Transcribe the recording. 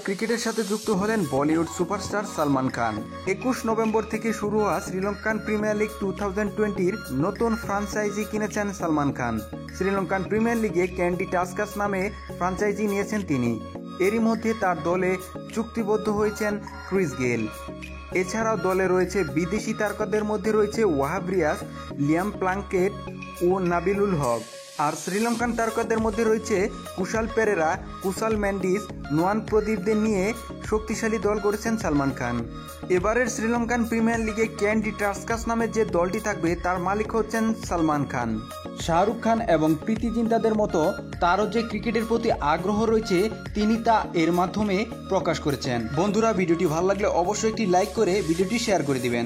ক্রিকেটের সাথে যুক্ত হলেন বলিউড সুপারস্টার সালমান খান। 21 নভেম্বর থেকে শুরু হওয়া শ্রীলঙ্কান প্রিমিয়ার লিগ 2020-র নতুন ফ্রাঞ্চাইজি কিনেছেন সালমান খান। শ্রীলঙ্কান প্রিমিয়ার লিগে ক্যান্ডি টাস্কার্স নামে ফ্রাঞ্চাইজি নিয়েছেন তিনি। এরই মধ্যে তার দলে চুক্তিবদ্ধ হয়েছেন ক্রিস গেল। এছাড়াও দলে রয়েছে বিদেশি তারকাদের মধ্যে রয়েছে ওয়াহাব রিয়াজ, লিয়াম প্লাঙ্কেট ও নাবিলুল হক। আর শ্রীলঙ্কান তারকাদের মধ্যে রয়েছে কুশাল পেরেরা, কুশাল মেন্ডিস, নোয়ান প্রদীপদের নিয়ে শক্তিশালী দল করেছেন সালমান খান। এবারের শ্রীলঙ্কান প্রিমিয়ার লিগে ক্যান্ডি টাস্কার্স নামের যে দলটি থাকবে তার মালিক হচ্ছেন সালমান খান। শাহরুখ খান এবং প্রীতি জিন্তাদের মতো তারও যে ক্রিকেটের প্রতি আগ্রহ রয়েছে তিনি তা এর মাধ্যমে প্রকাশ করেছেন। বন্ধুরা, ভিডিওটি ভালো লাগলে অবশ্যই একটি লাইক করে ভিডিওটি শেয়ার করে দিবেন।